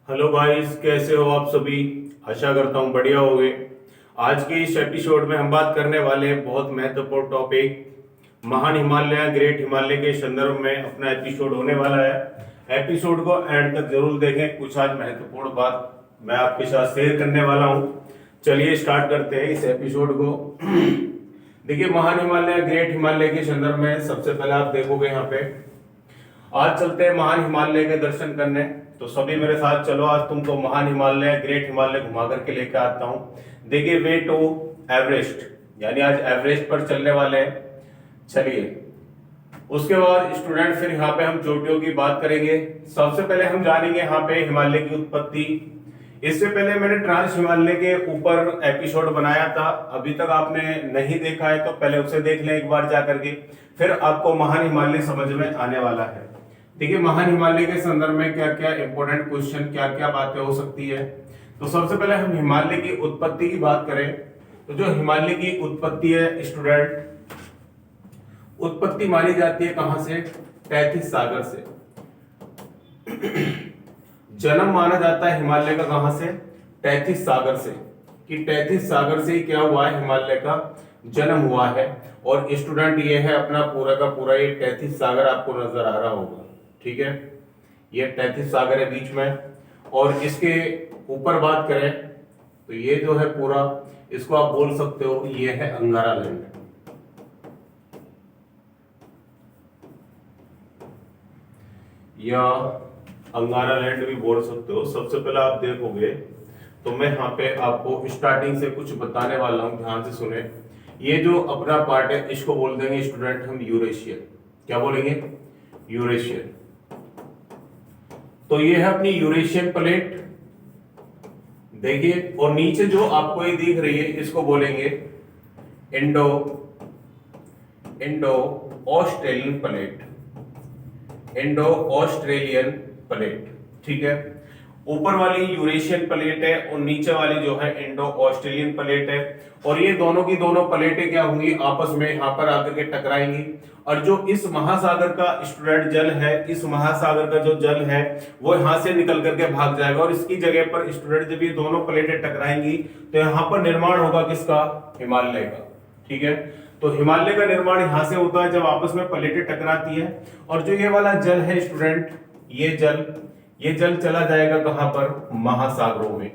Hello guys, कैसे हो आप सभी। आशा करता हूँ बढ़िया होगे। आज के इस एपिसोड में हम बात करने वाले हैं बहुत महत्वपूर्ण टॉपिक महान हिमालय ग्रेट हिमालय के संदर्भ में अपना एपिसोड होने वाला है। एपिसोड को एंड तक जरूर देखें, कुछ आज महत्वपूर्ण बात मैं आपके साथ शेयर करने वाला हूँ। चलिए स्टार्ट करते हैं इस एपिसोड को। देखिए, महान हिमालय ग्रेट हिमालय के संदर्भ में सबसे पहले आप देखोगे यहाँ पे, आज चलते हैं महान हिमालय के दर्शन करने। तो सभी मेरे साथ चलो, आज तुमको महान हिमालय ग्रेट हिमालय घुमा करके लेकर आता हूँ। देखिए, वे टू एवरेस्ट, यानी आज एवरेस्ट पर चलने वाले हैं। चलिए, उसके बाद स्टूडेंट फिर यहाँ पे हम चोटियों की बात करेंगे। सबसे पहले हम जानेंगे यहाँ पे हिमालय की उत्पत्ति। इससे पहले मैंने ट्रांस हिमालय के ऊपर एपिसोड बनाया था, अभी तक आपने नहीं देखा है तो पहले उसे देख लें एक बार जाकर के, फिर आपको महान हिमालय समझ में आने वाला है। देखिए, महान हिमालय के संदर्भ में क्या क्या इंपॉर्टेंट क्वेश्चन, क्या क्या बातें हो सकती है। तो सबसे पहले हम हिमालय की उत्पत्ति की बात करें तो जो हिमालय की उत्पत्ति है स्टूडेंट, उत्पत्ति मानी जाती है कहां से? तैथिस सागर से। जन्म माना जाता है हिमालय का कहां से? तैथिस सागर से। कि तैथिस सागर से ही क्या हुआ है? हिमालय का जन्म हुआ है। और स्टूडेंट ये है अपना पूरा का पूरा, ये तैथिस सागर आपको नजर आ रहा होगा, ठीक है। ये तैथिस सागर है बीच में, और इसके ऊपर बात करें तो ये जो है पूरा, इसको आप बोल सकते हो ये है अंगारा लैंड। या अंगारा लैंड भी बोल सकते हो। सबसे पहले आप देखोगे तो मैं यहाँ पे आपको स्टार्टिंग से कुछ बताने वाला हूं, ध्यान से सुने। ये जो अपना पार्ट है इसको बोल देंगे स्टूडेंट हम यूरेशियन। क्या बोलेंगे? यूरेशियन। तो ये है अपनी यूरेशियन प्लेट, देखिए। और नीचे जो आपको ये दिख रही है इसको बोलेंगे Indo Australian plate. Indo Australian plate, ठीक है। ऊपर वाली यूरेशियन प्लेट है और नीचे वाली जो है इंडो ऑस्ट्रेलियन प्लेट है। और ये दोनों की दोनों प्लेटें क्या होंगी? आपस में यहाँ पर आकर के टकराएंगी। और जो इस महासागर का स्टूडेंट जल है, इस महासागर का जो जल है वो यहाँ से निकल करके भाग जाएगा, और इसकी जगह पर स्टूडेंट जब ये दोनों प्लेटें टकराएंगी तो यहाँ पर निर्माण होगा किसका? हिमालय का, ठीक है। तो हिमालय का निर्माण यहां से होता है जब आपस में प्लेटें टकराती है। और जो ये वाला जल है स्टूडेंट, ये जल चला जाएगा कहां पर? महासागरों में।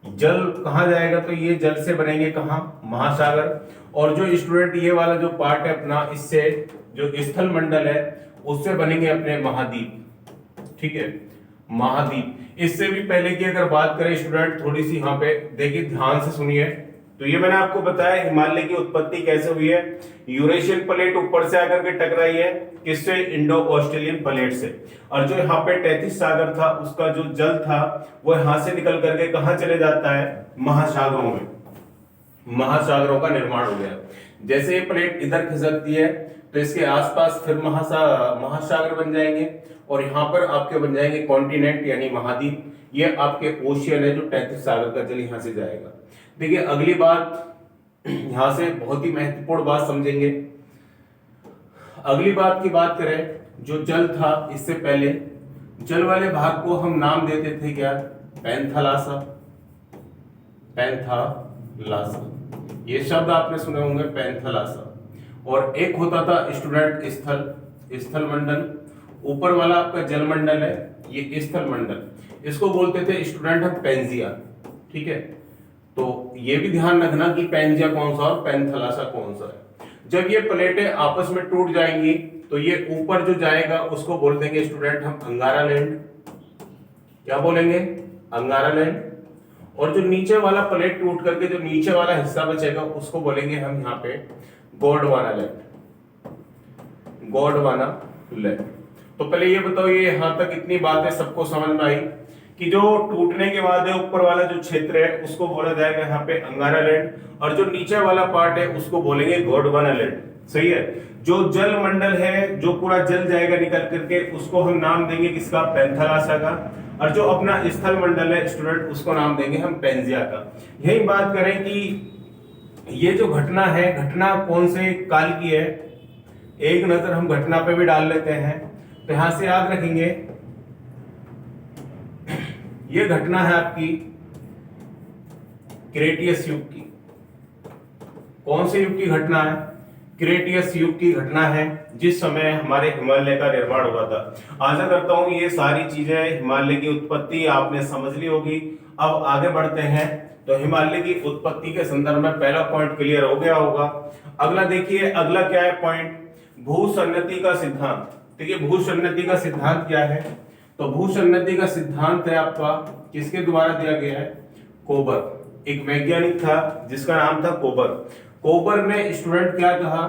जल कहां जाएगा? तो ये जल से बनेंगे कहां? महासागर। और जो स्टूडेंट ये वाला जो पार्ट है अपना, इससे जो स्थल मंडल है उससे बनेंगे अपने महाद्वीप, ठीक है। महाद्वीप। इससे भी पहले की अगर बात करें स्टूडेंट, थोड़ी सी यहाँ पे देखिए, ध्यान से सुनिए। तो ये मैंने आपको बताया हिमालय की उत्पत्ति कैसे हुई है। यूरेशियन प्लेट ऊपर से आकर के टकराई है, किससे? इंडो ऑस्ट्रेलियन प्लेट से। और जो यहाँ पे तैथिस सागर था उसका जो जल था वो यहां से निकल करके कहां चले जाता है? महासागरों में। महासागरों का निर्माण हो गया। जैसे ये प्लेट इधर खिसकती है तो इसके आसपास फिर महासागर बन जाएंगे, और यहाँ पर आपके बन जाएंगे कॉन्टिनेंट यानी महाद्वीप। ये आपके ओशियन है जो तैथिस सागर का जल यहाँ से जाएगा। देखिए, अगली बात यहां से बहुत ही महत्वपूर्ण बात समझेंगे। अगली बात की बात करें, जो जल था इससे पहले, जल वाले भाग को हम नाम देते थे क्या? पैंथालासा। पैंथालासा, ये शब्द आपने सुने होंगे, पैंथालासा। और एक होता था स्टूडेंट स्थल मंडल। ऊपर वाला आपका जल मंडल है, ये स्थल मंडल, इसको बोलते थे स्टूडेंट हम पेंजिया, ठीक है। तो ये भी ध्यान रखना कि पेंजिया कौन सा और पैंथालासा कौन सा है। जब ये प्लेटें आपस में टूट जाएंगी तो ये ऊपर जो जाएगा उसको बोल देंगे स्टूडेंट हम अंगारा लैंड। क्या बोलेंगे? अंगारा लैंड। और जो नीचे वाला प्लेट टूट करके जो नीचे वाला हिस्सा बचेगा उसको बोलेंगे हम यहाँ पे गोंडवाना लैंड। गोंडवाना लैंड। तो पहले ये बताओ, ये यहां तक इतनी बातें सबको समझ में आई कि जो टूटने के बाद है ऊपर वाला जो क्षेत्र है उसको बोला जाएगा यहाँ पे अंगारा लैंड, और जो नीचे वाला पार्ट है उसको बोलेंगे गोंडवाना लैंड। सही है। जो जल मंडल है, जो पूरा जल जाएगा निकल करके, उसको हम नाम देंगे किसका? पैंथालासा का। और जो अपना स्थल मंडल है स्टूडेंट, उसको नाम देंगे हम पेंजिया का। यही बात करें कि ये जो घटना है, घटना कौन से काल की है, एक नजर हम घटना पे भी डाल लेते हैं। तो यहां से याद रखेंगे ये घटना है आपकी क्रेटियस युग की। कौन से युग की घटना है? क्रेटियस युग की घटना है, जिस समय हमारे हिमालय का निर्माण हुआ था। आशा करता हूं ये सारी चीजें, हिमालय की उत्पत्ति आपने समझ ली होगी। अब आगे बढ़ते हैं। तो हिमालय की उत्पत्ति के संदर्भ में पहला पॉइंट क्लियर हो गया होगा। अगला देखिए, अगला क्या है पॉइंट? भूसन्नति का सिद्धांत। देखिए भूसन्नति का सिद्धांत क्या है? तो भूसन्नति का सिद्धांत है आपका किसके द्वारा दिया गया है? कोबर, एक वैज्ञानिक था जिसका नाम था कोबर। कोबर ने स्टूडेंट क्या कहा?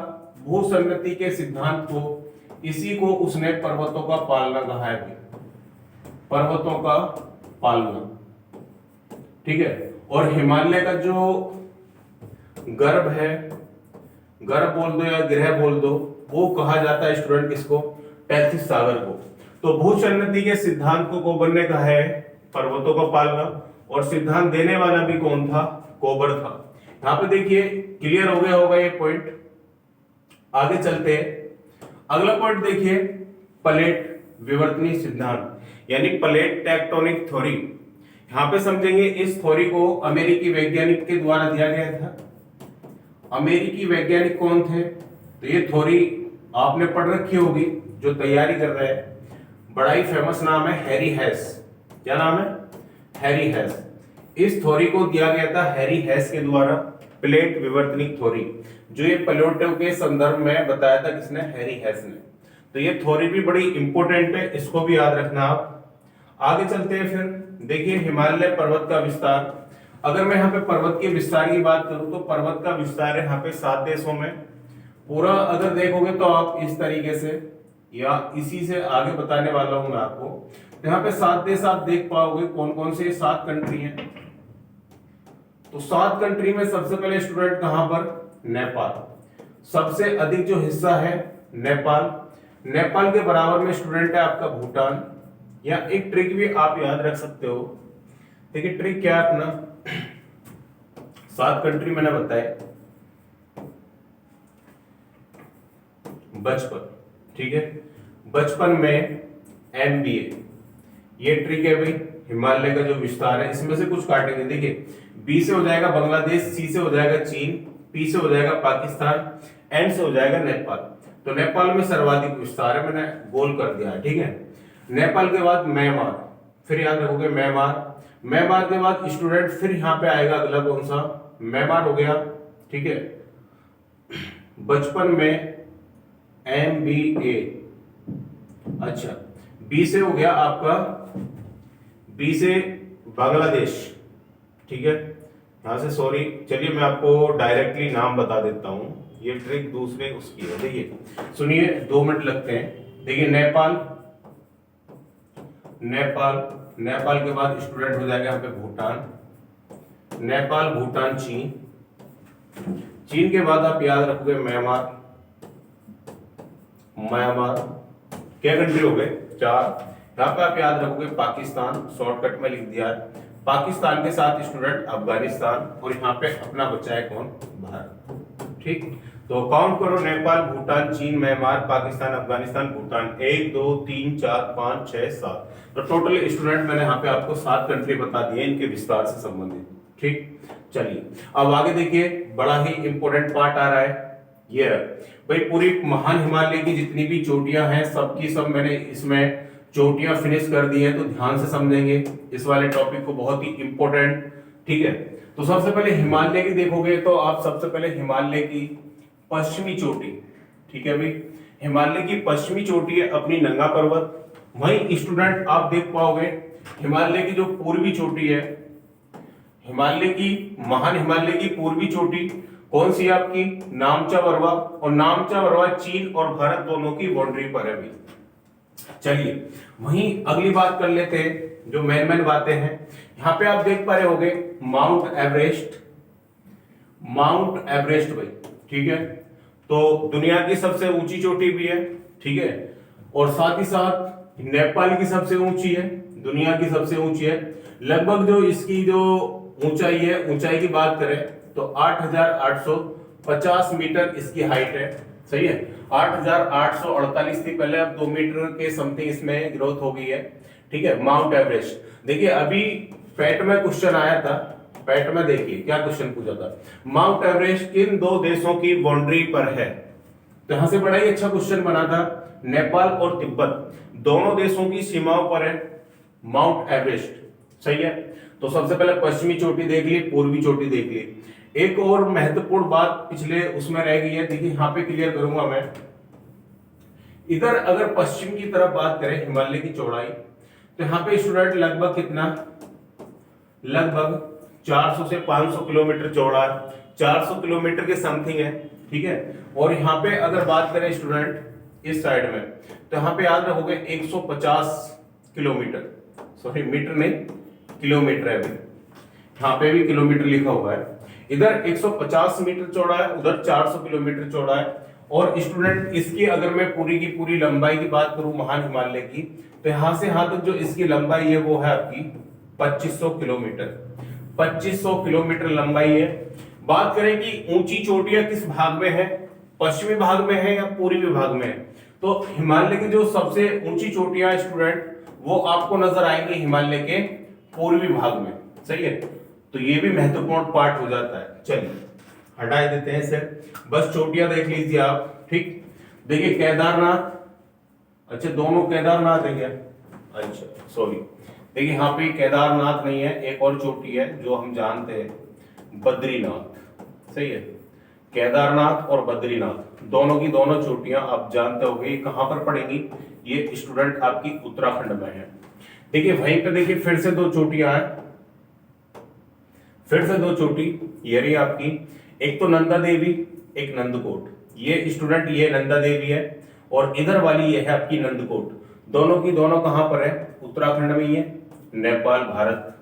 भूसन्नति के सिद्धांत को, इसी को उसने पर्वतों का पालना कहा है। पर्वतों का पालना, ठीक है। और हिमालय का जो गर्भ है, गर्भ बोल दो या ग्रह बोल दो, वो कहा जाता है स्टूडेंट किसको? टेथिस सागर को। तो भूसन्नति के सिद्धांत को कोबर ने कहा है पर्वतों का पालना, और सिद्धांत देने वाला भी कौन था? कोबर था। यहां पे देखिए क्लियर हो गया होगा ये पॉइंट। आगे चलते हैं। अगला पॉइंट देखिए, प्लेट विवर्तनीय सिद्धांत, यानी प्लेट टेक्टोनिक थ्योरी। यहां पे समझेंगे इस थ्योरी को अमेरिकी वैज्ञानिक के द्वारा दिया गया था। अमेरिकी वैज्ञानिक कौन थे? तो ये थ्योरी आपने पढ़ रखी होगी, जो तैयारी कर रहे हैं। बड़ा ही फेमस नाम है हैरी हेस। क्या नाम है? हैरी हेस। इस थ्योरी को दिया गया था हैरी हेस के द्वारा, प्लेट विवर्तनिक थ्योरी। जो ये प्लेटों के संदर्भ में बताया था किसने? हैरी हेस ने। तो ये थ्योरी भी बड़ी इंपॉर्टेंट है, इसको भी याद रखना आप। आगे चलते हैं फिर। देखिए हिमालय पर्वत का विस्तार। अगर मैं यहाँ पे पर्वत के विस्तार की बात करूं तो पर्वत का विस्तार है यहाँ पे 7 देशों में। पूरा अगर देखोगे तो आप इस तरीके से या इसी से आगे बताने वाला हूं मैं आपको। तो यहाँ पे 7 देश आप देख पाओगे। कौन कौन से? 7 कंट्री हैं। तो 7 कंट्री में सबसे पहले स्टूडेंट कहां पर? नेपाल। सबसे अधिक जो हिस्सा है नेपाल। नेपाल के बराबर में स्टूडेंट है आपका भूटान। या एक ट्रिक भी आप याद रख सकते हो। देखिए ट्रिक क्या है अपना, 7 कंट्री मैंने बताया। बचपन, ठीक है। बचपन में MBA, ये ट्रिक है भाई। हिमालय का जो विस्तार है इसमें से कुछ काटेंगे। देखिए B से हो जाएगा बांग्लादेश, C से हो जाएगा चीन, P से हो जाएगा पाकिस्तान, N से हो जाएगा नेपाल। तो नेपाल में सर्वाधिक विस्तार है, मैंने गोल कर दिया है, ठीक है। नेपाल के बाद म्यांमार, फिर याद रखोगे म्यांमार। म्यांमार के बाद स्टूडेंट फिर यहाँ पे आएगा अगला कौन सा? म्यांमार हो गया, ठीक है। बचपन में MBA, अच्छा। B से हो गया आपका, B से बांग्लादेश, ठीक है। यहां से सॉरी, चलिए मैं आपको डायरेक्टली नाम बता देता हूं। ये ट्रिक दूसरे उसकी है। देखिए सुनिए, 2 मिनट लगते हैं। देखिए नेपाल, नेपाल, नेपाल के बाद स्टूडेंट हो जाएगा यहाँ पे भूटान। नेपाल, भूटान, चीन। चीन के बाद आप याद रखोगे म्यांमार। म्यांमार क्या कंट्री हो गए? 4। यहाँ पे आप याद रखोगे पाकिस्तान, शॉर्टकट में लिख दिया है। पाकिस्तान के साथ स्टूडेंट अफगानिस्तान, और यहाँ पे अपना बच्चा है कौन? भारत, ठीक। तो काउंट करो, नेपाल, भूटान, चीन, म्यांमार, पाकिस्तान, अफगानिस्तान, भूटान। 1 2 3 4 5 6 7। तो टोटल स्टूडेंट मैंने यहाँ पे आपको 7 कंट्री बता दिए इनके विस्तार से संबंधित, ठीक। चलिए अब आगे देखिए, बड़ा ही इंपॉर्टेंट पार्ट आ रहा है। ये भाई पूरी महान हिमालय की जितनी भी चोटियां हैं सबकी सब मैंने इसमें चोटियां फिनिश कर दी है। तो ध्यान से समझेंगे इस वाले टॉपिक को, बहुत ही इंपॉर्टेंट, ठीक है। तो सबसे पहले हिमालय की देखोगे तो आप सबसे पहले हिमालय की पश्चिमी चोटी, ठीक है भाई। हिमालय की पश्चिमी चोटी है अपनी नंगा पर्वत। वहीं स्टूडेंट आप देख पाओगे हिमालय की जो पूर्वी चोटी है, हिमालय की, महान हिमालय की पूर्वी चोटी कौन सी है आपकी? नामचा बरवा। और नामचा बरवा चीन और भारत दोनों की बाउंड्री पर है भी। चलिए वहीं अगली बात कर लेते हैं, जो मेन बातें हैं। यहां पे आप देख पा रहे होगे माउंट एवरेस्ट, माउंट एवरेस्ट भाई, ठीक है। तो दुनिया की सबसे ऊंची चोटी भी है, ठीक है। और साथ ही साथ नेपाल की सबसे ऊंची है, दुनिया की सबसे ऊंची है। लगभग जो इसकी जो ऊंचाई है, ऊंचाई की बात करें तो 8,850 मीटर इसकी हाइट है, सही है। 8,848 थी पहले, अब 2 मीटर के समथिंग इसमें ग्रोथ हो गई है, ठीक है, माउंट एवरेस्ट। देखिए अभी पैट में क्वेश्चन आया था, पैट में देखिए क्या क्वेश्चन पूछा था, माउंट एवरेस्ट किन दो देशों की बाउंड्री पर है। तो यहां से बड़ा ही अच्छा क्वेश्चन बना था, नेपाल और तिब्बत दोनों देशों की सीमाओं पर है माउंट एवरेस्ट, सही है। तो सबसे पहले पश्चिमी चोटी देख ली, पूर्वी चोटी देख ली। एक और महत्वपूर्ण बात पिछले उसमें रह गई है, देखिए यहाँ पे क्लियर करूंगा मैं। इधर अगर पश्चिम की तरफ बात करें हिमालय की चौड़ाई, तो यहाँ पे स्टूडेंट लगभग कितना, लगभग 400 से 500 किलोमीटर चौड़ा, 400 किलोमीटर के समथिंग है, ठीक है। और यहाँ पे अगर बात करें स्टूडेंट इस साइड में, तो यहाँ पे याद रखोगे 150 किलोमीटर, सॉरी मीटर नहीं किलोमीटर है, अभी यहाँ पे भी किलोमीटर लिखा हुआ है। इधर 150 मीटर चौड़ा है, उधर 400 किलोमीटर चौड़ा है। और स्टूडेंट इसकी अगर मैं पूरी की पूरी लंबाई की बात करूं महान हिमालय की, तो यहां से यहां तक जो इसकी लंबाई है वो है आपकी 2500 किलोमीटर, 2500 किलोमीटर लंबाई है। बात करें कि ऊंची चोटियां किस भाग में है, पश्चिमी भाग में है या पूर्वी भाग में है, तो हिमालय की जो सबसे ऊंची चोटियां स्टूडेंट वो आपको नजर आएंगे हिमालय के पूर्वी भाग में, सही है। तो ये भी महत्वपूर्ण पार्ट हो जाता है। चलिए हटा देते हैं इसे, बस चोटियां देख लीजिए आप, ठीक। देखिए केदारनाथ, अच्छा दोनों केदारनाथ है क्या, अच्छा सॉरी, देखिए यहाँ पे केदारनाथ नहीं है, एक और चोटी है जो हम जानते हैं, बद्रीनाथ, सही है। केदारनाथ और बद्रीनाथ दोनों की दोनों चोटियां आप जानते होंगे कहां पर पड़ेंगी, ये स्टूडेंट आपकी उत्तराखंड में है। देखिए वहीं पे देखिए फिर से दो चोटियां हैं, फिर से दो चोटी, ये रही आपकी, एक तो नंदा देवी, एक नंदकोट। ये स्टूडेंट ये नंदा देवी है और इधर वाली ये है आपकी नंदकोट। दोनों की दोनों कहां पर है, उत्तराखंड में ही है, नेपाल भारत,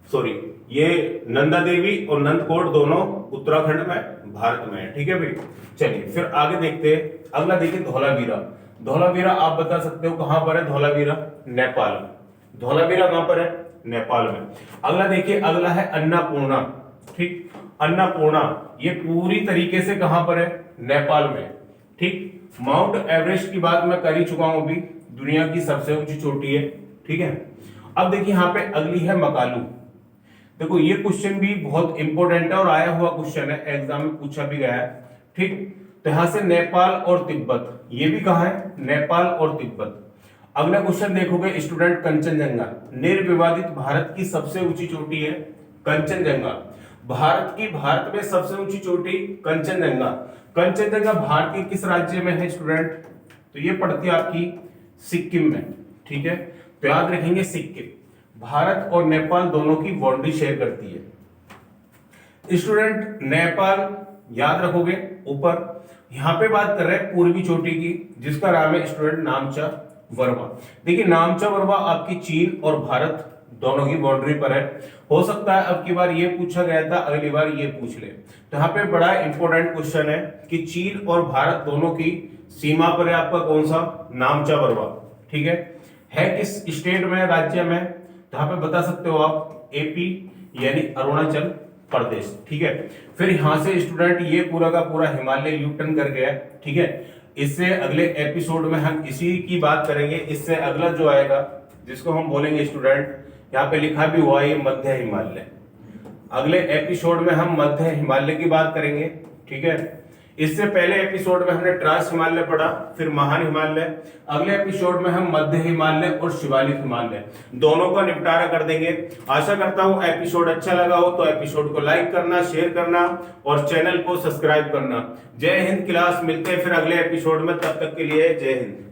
सॉरी ये नंदा देवी और नंदकोट दोनों उत्तराखंड में भारत में है, ठीक है भाई। चलिए फिर आगे देखते हैं, अगला देखिए धौलावीरा। धौलावीरा आप बता सकते हो कहां पर है, धौलावीरा नेपाल में, धौलावीरा कहां पर है, नेपाल में। अगला देखिए, अगला है अन्नपूर्णा, ठीक, अन्नपूर्णा ये पूरी तरीके से कहां पर है, नेपाल में, ठीक। माउंट एवरेस्ट की बात मैं कर ही चुका हूं अभी, दुनिया की सबसे ऊंची चोटी है, ठीक है। अब देखिए यहाँ पे अगली है मकालू। देखो ये क्वेश्चन भी बहुत इंपॉर्टेंट है और आया हुआ क्वेश्चन है, एग्जाम में पूछा भी गया है, ठीक। तो यहां से नेपाल और तिब्बत, ये भी कहा है, नेपाल और तिब्बत। अगला क्वेश्चन देखोगे स्टूडेंट, कंचनजंगा निर्विवादित भारत की सबसे ऊंची चोटी है कंचनजंगा, भारत की, भारत में सबसे ऊंची चोटी कंचनजंगा। कंचनजंगा भारत के किस राज्य में है स्टूडेंट, तो ये पड़ती है आपकी सिक्किम में, ठीक है। तो याद रखेंगे सिक्किम, भारत और नेपाल दोनों की बाउंड्री शेयर करती है। स्टूडेंट नेपाल याद रखोगे ऊपर, यहां पे बात कर रहे हैं पूर्वी चोटी की, जिसका नाम है स्टूडेंट नामचा वर्मा। देखिए नामचा वर्मा आपकी चीन और भारत दोनों की बाउंड्री पर है। हो सकता है अब की बार ये पूछा गया था, अगली बार ये पूछ ले। तो यहाँ पे बड़ा इंपॉर्टेंट क्वेश्चन है कि चीन और भारत दोनों की सीमा पर है आपका कौन सा, नामचा वर्मा, ठीक है किस स्टेट में, राज्य में, तो यहाँ पे बता सकते हो आप एपी यानी अरुणाचल प्रदेश, ठीक है। फिर यहां से स्टूडेंट ये पूरा का पूरा हिमालय यू टर्न कर गया, ठीक है। इससे अगले एपिसोड में हम इसी की बात करेंगे। इससे अगला जो आएगा जिसको हम बोलेंगे स्टूडेंट, यहाँ पे लिखा भी हुआ है मध्य हिमालय। अगले एपिसोड में हम मध्य हिमालय की बात करेंगे, ठीक है। इससे पहले एपिसोड में हमने ट्रांस हिमालय पढ़ा, फिर महान हिमालय। अगले एपिसोड में हम मध्य हिमालय और शिवालिक हिमालय दोनों का निपटारा कर देंगे। आशा करता हूं एपिसोड अच्छा लगा हो तो एपिसोड को लाइक करना, शेयर करना और चैनल को सब्सक्राइब करना। जय हिंद क्लास, मिलते हैं फिर अगले एपिसोड में, तब तक के लिए जय हिंद।